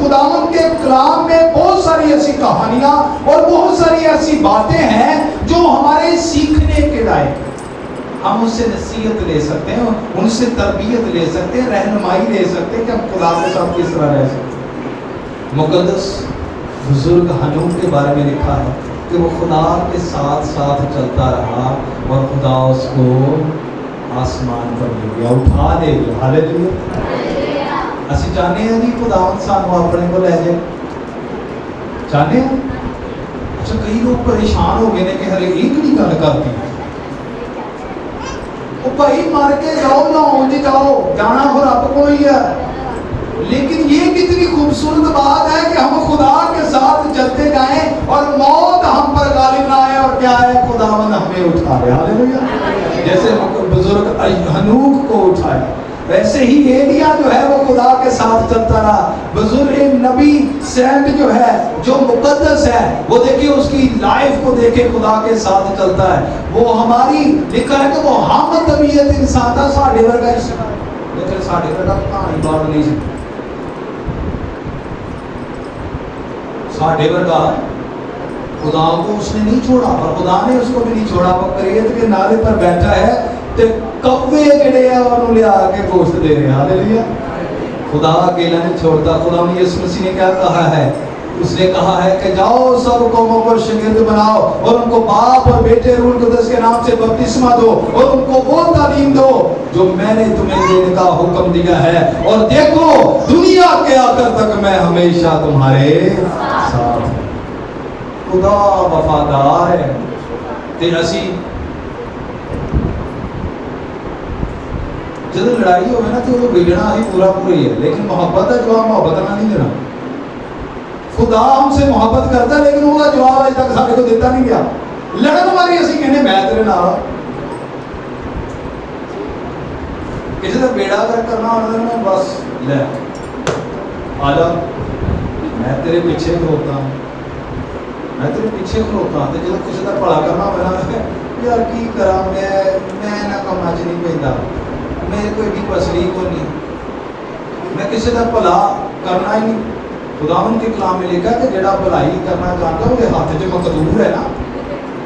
خداوند کے کلام میں بہت ساری ایسی کہانیاں اور بہت ساری ایسی باتیں ہیں جو ہمارے سیکھنے کے لائق، ہم اس سے نصیحت لے سکتے ہیں، ان سے تربیت لے سکتے ہیں، رہنمائی لے سکتے ہیں کہ ہم خدا کے ساتھ کس طرح رہ سکتے ہیں۔ مقدس بزرگ ہنوک کے بارے میں لکھا ہے کہ وہ خدا کے ساتھ ساتھ چلتا رہا اور خدا اس کو آسمان پر لے گیا، اٹھا لے گیا۔ ہاللیلویا۔ اسی چاہتے ہیں جی خداوند سانو اپنے کو لے جائے، چاہتے ہیں؟ اچھا کئی لوگ پریشان ہو گئے نے کہ ہر ایک نہیں گل کرتی، وہ بھائی مر کے جاؤ یا اونج جاؤ، جانا ہو رب کو ہی ہے، لیکن یہ کتنی خوبصورت بات ہے کہ ہم خدا کے ساتھ چلتے جائیں اور موت ہم پر غالب نہ آئے، اور کیا ہے خداوند ہمیں اٹھا لے۔ ہاللیلویا۔ جیسے بزرگ ہنوک کو اٹھایا، ویسے ہی ایلیا جو ہے وہ خدا کے ساتھ چلتا رہا۔ بزرگ نبی سینٹ جو ہے، جو مقدس ہے، وہ دیکھیں اس کی لائف کو دیکھیں، خدا کے ساتھ چلتا ہے۔ وہ ہماری لکھا ہے کہ وہ ہم طبیعت انسان تھا، ساڑھے ورگا ہی، لیکن ساڑھے ورگا کہانی بات نہیں سی، ساڑھے ورگا خدا کو اس نے نہیں چھوڑا اور خدا نے اس کو بھی نہیں چھوڑا۔ وہ کریت کے نالے پر بیٹھا ہے تے کوے جڑے ہیں انہوں لے آ کے گوشت دے رہے ہیں۔ ہاللیلویا۔ خدا اکیلا نہیں چھوڑتا۔ خدا نے یسوع مسیح نے کیا کہا ہے؟ اس نے کہا ہے کہ جاؤ سب قوموں کو شاگرد بناؤ اور ان کو باپ اور بیٹے روح القدس کے نام سے بپتسمہ دو اور ان کو وہ تعلیم دو جو میں نے تمہیں دینے کا حکم دیا ہے، اور دیکھو دنیا کے آخر تک میں ہمیشہ تمہارے ساتھ ہوں۔ خدا وفادار ہے۔ تے اسی جب لڑائی ہوئے نا تو وہ بگڑنا ہی پورا ہی ہے، لیکن محبت ہے جواب محبت نہ نہیں دینا۔ خدا ہم سے محبت کرتا ہے لیکن وہ جواب آج تک سارے کو دیتا نہیں گیا۔ لڑن والی اسی کہنے میں تیرے نال، کسی کا بیڑا اگر کرنا ہونا میں بس لے آجا، میں تیرے پیچھے کھلوتا ہوں، میں تیرے پیچھے کھلوتا ہوں۔ جب کسی کا بھلا کرنا ہونا یار کی کرا، میں نہ کما چ نہیں پہنتا، میرے کوئی بھی پسلی کو نہیں، میں کسی کا بھلا کرنا ہی نہیں۔ خدا ان کے کلام میں لکھا کہ جڑا بھلائی کرنا چاہتا ہے وہ ہاتھ جو مقدور ہے نا،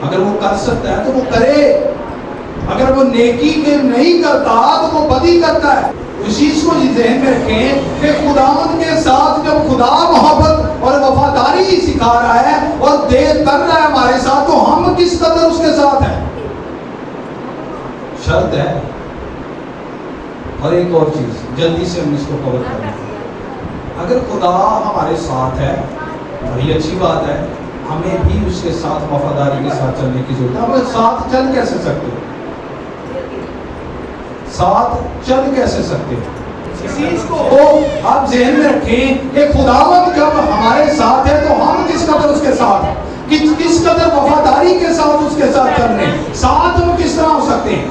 اگر وہ کر سکتا ہے تو وہ کرے، اگر وہ نیکی کے نہیں کرتا تو وہ بدی کرتا ہے۔ اس چیز کو ذہن میں رکھیں کہ خداوند کے ساتھ جب خدا محبت اور وفاداری سکھا رہا ہے اور دے کر رہا ہے ہمارے ساتھ، تو ہم کس قدر اس کے ساتھ ہیں۔ شرط ہے، اور ایک اور چیز جلدی سے ہم اس کو کور کریں، اگر خدا ہمارے ساتھ ہے بڑی اچھی بات ہے، ہمیں بھی اس کے ساتھ وفاداری کے ساتھ چلنے کی ضرورت ہے۔ ہم ساتھ چل کیسے سکتے ہیں؟ ساتھ چل کیسے سکتے ہیں؟ اس چیز کو آپ ذہن میں رکھیں کہ خداوند جب ہمارے ساتھ ہے تو ہم کس قدر اس کے ساتھ ہیں، کس قدر وفاداری کے ساتھ اس کے ساتھ چل رہے ہیں، ساتھ ہم کس طرح ہو سکتے ہیں۔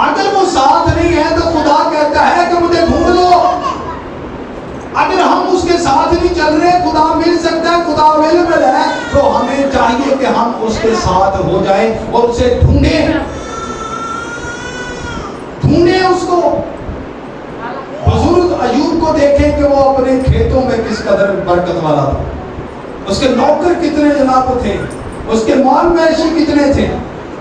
اگر وہ ساتھ نہیں ہے تو خدا کہتا ہے کہ مجھے ڈھونڈ لو۔ اگر ہم اس کے ساتھ نہیں چل رہے، خدا مل سکتا ہے، خدا اویلیبل ہے، تو ہمیں چاہیے کہ ہم اس کے ساتھ ہو جائیں اور اسے ڈھونڈیں اس کو۔ بزرگ ایوب کو دیکھیں کہ وہ اپنے کھیتوں میں کس قدر برکت والا تھا، اس کے نوکر کتنے جناب تھے، اس کے مال مویشی کتنے تھے،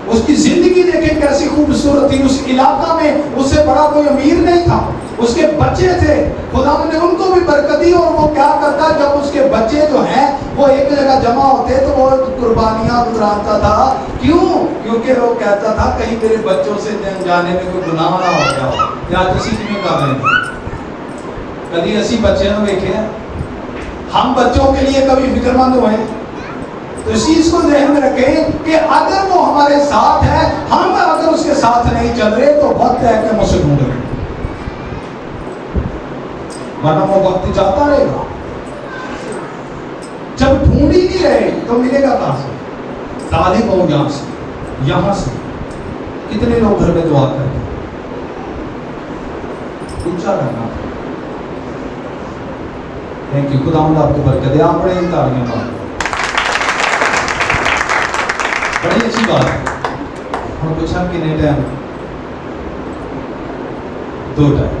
اس کی زندگی دیکھیں کیسی خوبصورت تھی۔ اس علاقہ میں اس سے بڑا کوئی امیر نہیں تھا، اس کے بچے تھے، خدا نے ان کو بھی برکت دی۔ اور وہ کیا کرتا، جب اس کے بچے جو ہیں وہ ایک جگہ جمع ہوتے تو وہ قربانیاں گزارتا تھا۔ کیوں؟ کیونکہ وہ کہتا تھا کہیں میرے بچوں سے جانے میں کوئی گناہ نہ ہو گیا ہو۔ یا اسی میں کر رہے ہیں، کبھی اسی بچے نے دیکھے ہیں، ہم بچوں کے لیے کبھی فکر مند ہوئے؟ تو اس چیز کو ذہن میں رکھیں کہ اگر وہ ہمارے ساتھ ہے، ہم اگر اس کے ساتھ نہیں چل رہے تو وقت ہے کہ ہم اسے ڈھونڈ لیں، ورنہ وہ وقت جاتا رہے گا۔ جب ڈھونڈ ہی نہیں رہے تو ملے گا کہاں سے؟ طالب ہو یہاں سے کتنے لوگ گھر میں دعا کرتے ہیں، اونچا کرنا۔ تھینک یو، خدا آپ کو برکت دے۔ آپ بڑے تالیاں ماریں، بڑی اچھی بات ہے۔ ہم پوچھا کتنے ٹائم؟ 2 ٹائم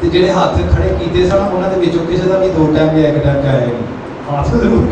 ਤੇ ਜਿਹੜੇ ਹੱਥ ਖੜੇ ਕੀਤੇ ਸਨ ਉਹਨਾਂ ਦੇ ਵਿੱਚੋਂ ਕਿਸੇ ਦਾ ਵੀ 2 ਟਾਈਮ ਜਾਂ 1 ਟਾਈਮ ਚ ਆਇਆ ਨਹੀਂ, ਹੱਥ ਜ਼ਰੂਰ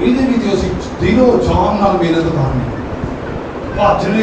ਇਹਦੇ ਵੀ ਤੇ ਅਸੀਂ ਦਿਲੋਂ ਜਾਨ ਨਾਲ ਮਿਹਨਤ ਕਰਨੀ, ਭੱਜਣੇ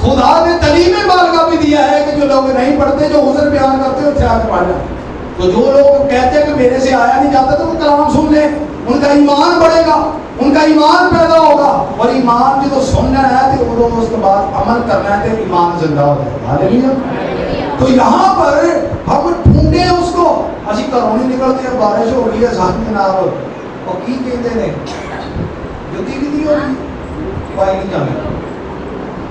خدا نے تعلیم بالغہ بھی دیا ہے کہ جو لوگ نہیں پڑھتے، جو عذر بیان کرتے ہیں، اتنے آ کے پڑھ جائیں. تو جو لوگ کہتے ہیں کہ میرے سے آیا نہیں جاتا، تو وہ کلام سن لیں، ان کا ایمان بڑھے گا، ان کا ایمان پیدا ہوگا. اور ایمان جو سننا ہے تو وہ اس کے بعد عمل کرنا ہے تو ایمان زندہ ہو جائے گا. ہاللیلویہ. تو یہاں پر ہم ڈھونڈیں اس کو. اسی گھروں نہیں نکلتے ہیں، بارش ہو رہی ہے ساتھ جناب، اور کی کہتے ہیں جتی کی ہوگی پائی نہیں جانے،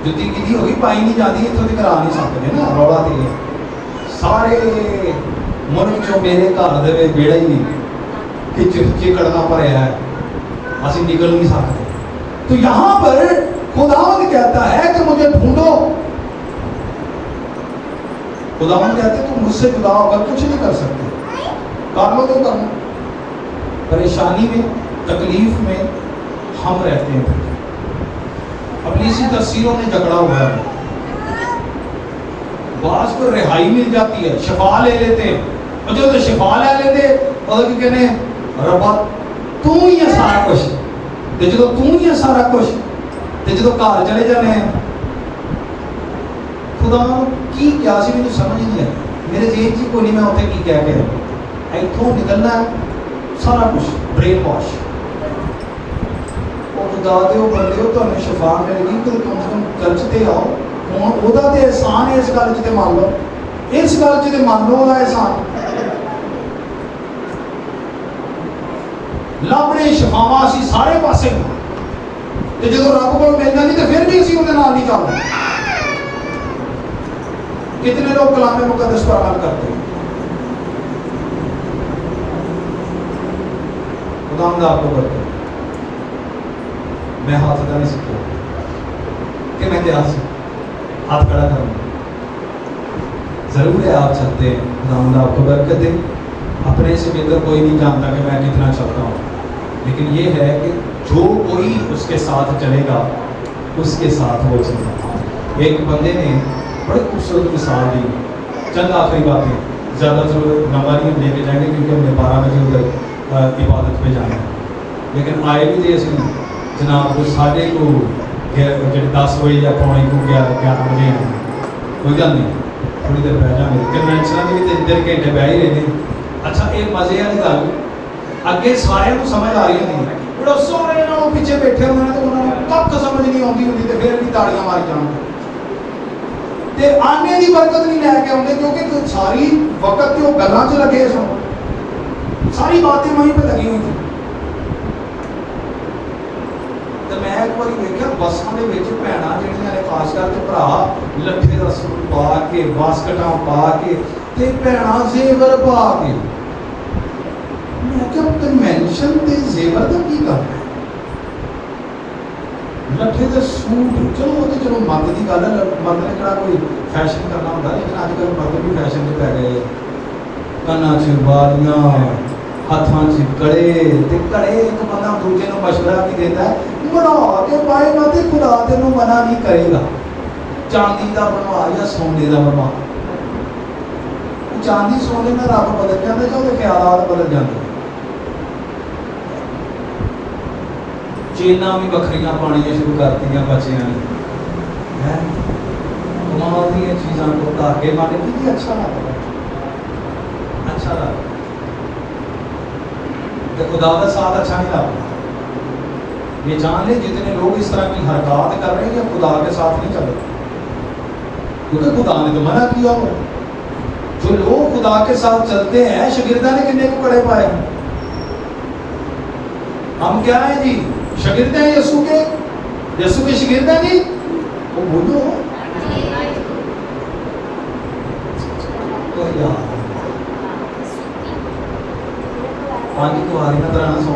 جتی کی ہوگی پائی نہیں جاتی، اتوں تک آ نہیں سکتے نا. رولا تو یہ سارے ملک چو میرے گھر دے بیڑا ہی نہیں کہ چکڑنا پڑیا ہے، اسی نکل نہیں سکتے. تو یہاں پر خداوند کہتا ہے کہ مجھے ڈھونڈو. خداوند کہتے ہیں تم مجھ سے جدا ہو کر کچھ نہیں کر سکتے. کر لو تو کرنا. پریشانی میں، تکلیف میں ہم رہتے ہیں. ابلیسی تفسیروں نے جھگڑا ہوا ہے. بعض کو رہائی مل جاتی ہے، شفا لے لیتے ہیں، اور جو تو شفا لے لیتے اور کہنے ربا تو ہی ہے سارا کچھ، تے جدو تو ہی ہے سارا کچھ، تے جدو گھر چلے جانے ہیں خدا کی کیا سی مجھے سمجھ نہیں ہے. میرے ذہن چ کوئی نہیں میں اتنے کی کہہ کے اتوں نکلنا ہے سارا کچھ برین واش. اور خدا دے وہ بندے ہو تمہیں شفا ملے گی تو کم سے کم چرچ تے آؤ. ہوں وہ تو احسان ہے، اس گل چ مان لو، اس گل چ مان لو وہ احسان. لبنے شفاواں اسی سارے پاسے تے جدوں رب کول مل جاندی تے پھر بھی اسی اودے نال نہیں چلدے. کتنے لوگ کلام مقدس پر عمل کرتے ہیں. خدا آپ کو کرتے میں ہاتھ ادا نہیں سکتا کہ میں کیا ہاتھ کھڑا کروں. ضرور ہے آپ چلتے ہیں، خدا آپ کو برکت دے. اپنے سے بہتر کوئی نہیں جانتا کہ میں کتنا چلتا ہوں، لیکن یہ ہے کہ جو کوئی اس کے ساتھ چلے گا اس کے ساتھ وہ چلے گا. ایک بندے نے بڑی خوبصورت مثال دی. چند آخری باتیں، زیادہ تر لمبا نہیں لے کے جائیں گے کیونکہ ہم نے 12 بجے ادھر عبادت پہ جانا ہے. لیکن آئے بھی تھے اسی جناب وہ 10 بجے یا 11 بجے آئے. کوئی گل نہیں، تھوڑی دیر بہ جائیں گے. کنوینشن میں بھی 3 گھنٹے بہ ہی رہے. اچھا یہ مزے والی گل اگے سارے سمجھ آ رہی ہوتی، بڑا سونے پیچھے بیٹھے ہوئے ہیں تو انہوں نے کک سمجھ نہیں آتی ہوتی تو پھر بھی تاڑیاں ماری جان تے آنے کی برکت نہیں لے کے آتے کیونکہ ساری وقت وہ گلاں چ لگے سن، ساری باتیں وہیں پہ لگی ہوئی تھی. تو میں ایک بار دیکھا بساں دے وچ بھੈਣਾਂ جہڑیاں نے خاص کر کے بھرا لٹھے دا سوٹ پا کے واسکٹاں پا کے تے بھੈਣਾਂ زیور پا کے. میں کہ کنونشن تے زیور دا کی کرنا ہے؟ لٹھے دے سوٹ چلو وہ تو چلو مرد کی گل ہے، مرد نے کہڑا کوئی فیشن کرنا ہوتا، لیکن اج کل مرد بھی فیشن پہ گئے. کنا چ والیاں، ہاتھاں چ کڑے تے کڑے ایک بندہ دوجے نو مشورہ بھی دیتا ہے بنا کے پائے گا تے خدا تینوں منع نہیں کرے گا. چاندی دا بنوا یا سونے دا بنوا. چاندی سونے میں رب بدل جاتا ہے، وہ خیالات بدل جاتے. چینا بھی بکھریاں پانیاں شروع کر دیا بچیاں نے. کمال دیا چیزاں کو دھاگے مانے کی اچھا لگتا ہے، اچھا لگتا ہے. خدا کا ساتھ اچھا نہیں لگتا. یہ جان لیں جتنے لوگ اس طرح کی حرکات کر رہے ہیں یہ خدا کے ساتھ نہیں چل رہے، کیونکہ خدا نے تو منع کیا ہو. جو لوگ خدا کے ساتھ چلتے ہیں شاگردہ نے کتنے کو کڑے پائے ہیں. ہم کیا ہیں جی؟ شاگرد ہیں یسوع کے شاگرد ہیں جی. وہ بولو پانچ کواریاں طرح نہ سو،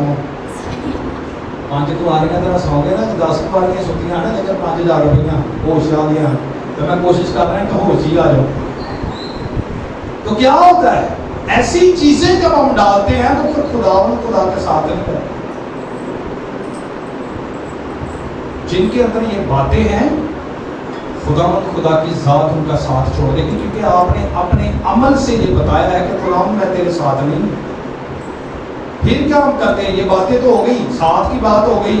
5 کواریاں طرح سو گے نا. 10 کواریاں سوتیاں نا لیکن 5000 روپیہ ہوش آ گیا. تو میں کوشش کر رہا ہوں کہ ہوش ہی آ جاؤ. تو کیا ہوتا ہے ایسی چیزیں جب ہم ڈالتے ہیں تو پھر خدا کے ساتھ نہیں کرتے. جن کے اندر یہ باتیں ہیں خدا کی ذات ان کا ساتھ چھوڑ دے گی، کیونکہ آپ نے اپنے عمل سے یہ بتایا ہے کہ خدا میں تیرے ساتھ نہیں. پھر کیا ہم کرتے ہیں؟ یہ باتیں تو ہو گئی، ساتھ کی بات ہو گئی،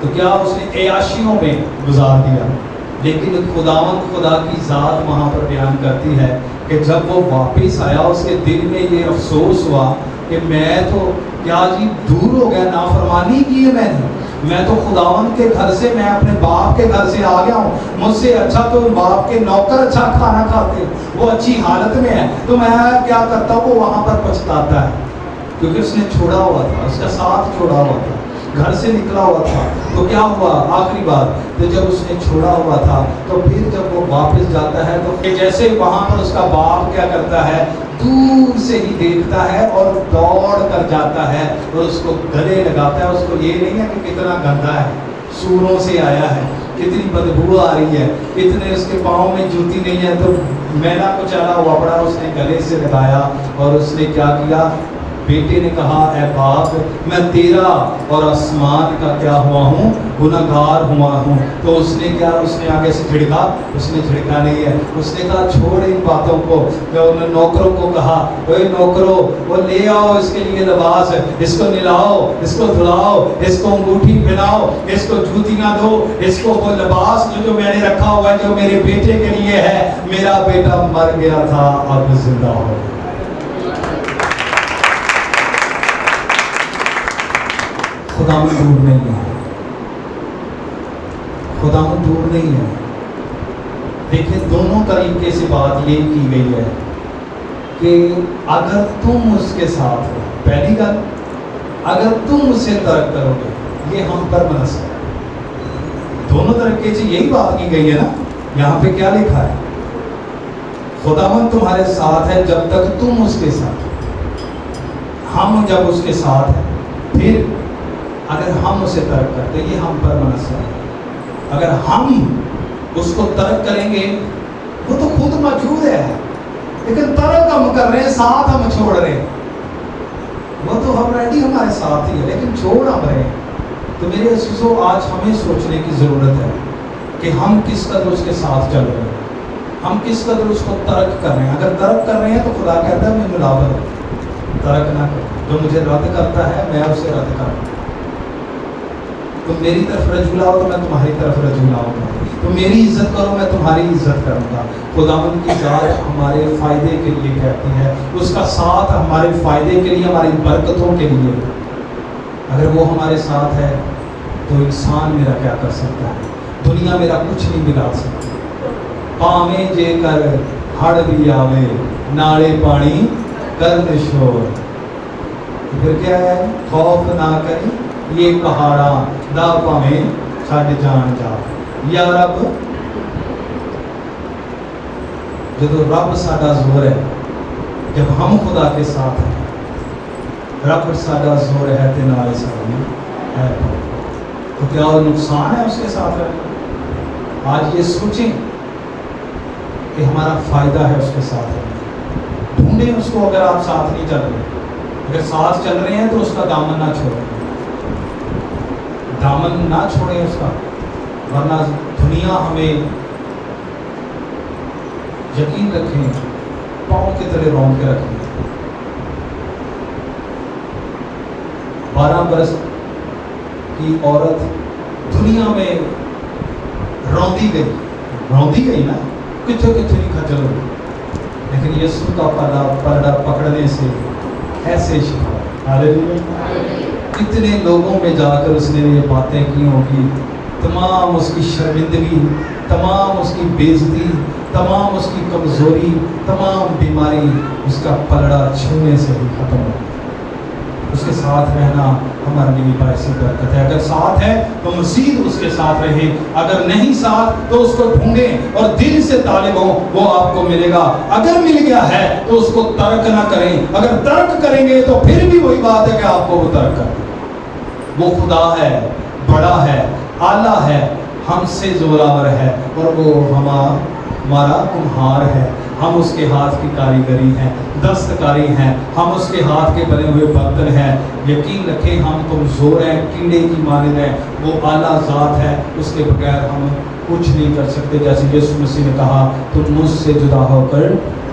تو کیا اس نے عیاشیوں میں گزار دیا. لیکن خداوند خدا کی ذات وہاں پر بیان کرتی ہے کہ جب وہ واپس آیا اس کے دل میں یہ افسوس ہوا کہ میں تو کیا جی دور ہو گیا, نافرمانی کی ہے میں تو خداوند کے گھر سے, میں اپنے باپ کے گھر سے آ گیا ہوں, مجھ سے اچھا تو باپ کے نوکر اچھا کھانا کھاتے, وہ اچھی حالت میں ہے, تو میں کیا کرتا ہوں, وہ وہاں پر پچھتاتا ہے کیونکہ اس نے چھوڑا ہوا تھا, اس کا ساتھ چھوڑا ہوا تھا, گھر سے نکلا ہوا تھا. تو کیا ہوا آخری بات, تو جب اس نے چھوڑا ہوا تھا تو پھر جب وہ واپس جاتا ہے تو جیسے وہاں پر اس کا باپ کیا کرتا ہے, دور سے ہی دیکھتا ہے اور دوڑ کر جاتا ہے اور اس کو گلے لگاتا ہے. اس کو یہ نہیں ہے کہ کتنا گندا ہے, سوروں سے آیا ہے, کتنی بدبو آ رہی ہے, اتنے اس کے پاؤں میں جوتی نہیں ہے, تو میلا کو چلا ہوا پڑا, اس نے گلے سے لگایا اور اس نے کیا کیا, بیٹے نے کہا اے باپ میں تیرا اور آسمان کا کیا ہوا ہوں, گنہگار ہوا ہوں. تو اس نے کیا, اس نے آگے سے جھڑکا, اس نے جھڑکا نہیں ہے, اس نے کہا چھوڑ ان باتوں کو. تو انہوں نے نوکروں کو کہا اوے نوکروں وہ لے آؤ اس کے لیے لباس, اس کو نلاؤ, اس کو دھلاؤ, اس کو انگوٹھی پہناؤ, اس کو جوتیاں دو, اس کو وہ لباس جو میں نے رکھا ہوا ہے جو میرے بیٹے کے لیے ہے, میرا بیٹا مر گیا تھا اب زندہ ہو. خداوند دور نہیں ہے, خداوند دور نہیں ہے. دیکھیں دونوں طریقے سے بات یہ کی گئی ہے کہ اگر تم اس کے ساتھ ہو, پہلی گل اگر تم اسے ترک کرو گے یہ ہم پر منحصر ہے. دونوں طریقے سے یہی بات کی گئی ہے نا. یہاں پہ کیا لکھا ہے, خداوند تمہارے ساتھ ہے جب تک تم اس کے ساتھ ہو. ہم جب اس کے ساتھ ہیں, پھر اگر ہم اسے ترک کرتے یہ ہم پر منحصر ہے. اگر ہم اس کو ترک کریں گے, وہ تو خود موجود ہے لیکن ترک ہم کر رہے ہیں, ساتھ ہم چھوڑ رہے ہیں. وہ تو آلریڈی ہمارے ساتھ ہی ہے لیکن چھوڑ ہم رہے ہیں. تو میرے عزیزو آج ہمیں سوچنے کی ضرورت ہے کہ ہم کس قدر اس کے ساتھ چل رہے ہیں, ہم کس قدر اس کو ترک کر رہے ہیں. اگر ترک کر رہے ہیں تو خدا کہتا ہے میں ملاوٹ ہوں, ترک نہ کرو. جو مجھے رد کرتا ہے میں اسے رد کرتا ہوں. تم میری طرف رجوع لاؤ تو میں تمہاری طرف رجوع لاؤں گا, تم میری عزت کرو میں تمہاری عزت کروں گا. خداوند کی ذات ہمارے فائدے کے لیے کہتی ہے, اس کا ساتھ ہمارے فائدے کے لیے, ہماری برکتوں کے لیے. اگر وہ ہمارے ساتھ ہے تو انسان میرا کیا کر سکتا ہے, دنیا میرا کچھ نہیں بگاڑ سکتی. پاویں جے کر ہڑ بھی آوے نالے پانی کرد شور. پھر کیا ہے, خوف نہ کریں یہ پہاڑاں دا پاویں چھڈ جان جا. یا رب جب رب ساڈا زور ہے, جب ہم خدا کے ساتھ ہیں, رب ساڈا زور ہے تے نال ساڈی ہے, تو کیا نقصان ہے اس کے ساتھ رہنا؟ آج یہ سوچیں کہ ہمارا فائدہ ہے اس کے ساتھ رہنا. ڈھونڈیں اس کو. اگر آپ ساتھ نہیں چل رہے, اگر ساتھ چل رہے ہیں تو اس کا دامن نہ چھوڑیں, دامن نہ چھوڑیں اس کا, ورنہ دنیا ہمیں یقین رکھیں پاؤں کے تلے روند کے رکھیں. 12 برس کی عورت دنیا میں روندی گئی نا, کچھ نہیں کھچل ہوئی, لیکن یسوع کا پلڑا پکڑنے سے ایسے شفا. ہاللیلویا. کتنے لوگوں میں جا کر اس نے یہ باتیں کی ہوگی, تمام اس کی شرمندگی, تمام اس کی بے عزتی, تمام اس کی کمزوری, تمام بیماری اس کا پلڑا چھونے سے ہی ختم ہو. اس کے ساتھ رہنا ہمارے لیے باعث برکت ہے. اگر ساتھ ہے تو مزید اس کے ساتھ رہیں, اگر نہیں ساتھ تو اس کو ڈھونڈیں اور دل سے طالب ہوں, وہ آپ کو ملے گا. اگر مل گیا ہے تو اس کو ترک نہ کریں, اگر ترک کریں گے تو پھر بھی وہی بات ہے کہ آپ کو وہ ترک کریں. وہ خدا ہے, بڑا ہے, اعلیٰ ہے, ہم سے زوراور ہے, اور وہ ہمارا کمہار ہے. ہم اس کے ہاتھ کی کاریگری ہیں, دستکاری ہیں, ہم اس کے ہاتھ کے بنے ہوئے برتن ہیں. یقین رکھیں ہم کمزور ہیں, کیڑے کی مانند ہیں, وہ اعلیٰ ذات ہے, اس کے بغیر ہم کچھ نہیں کر سکتے. جیسے یسوع مسیح نے کہا تم مجھ سے جدا ہو کر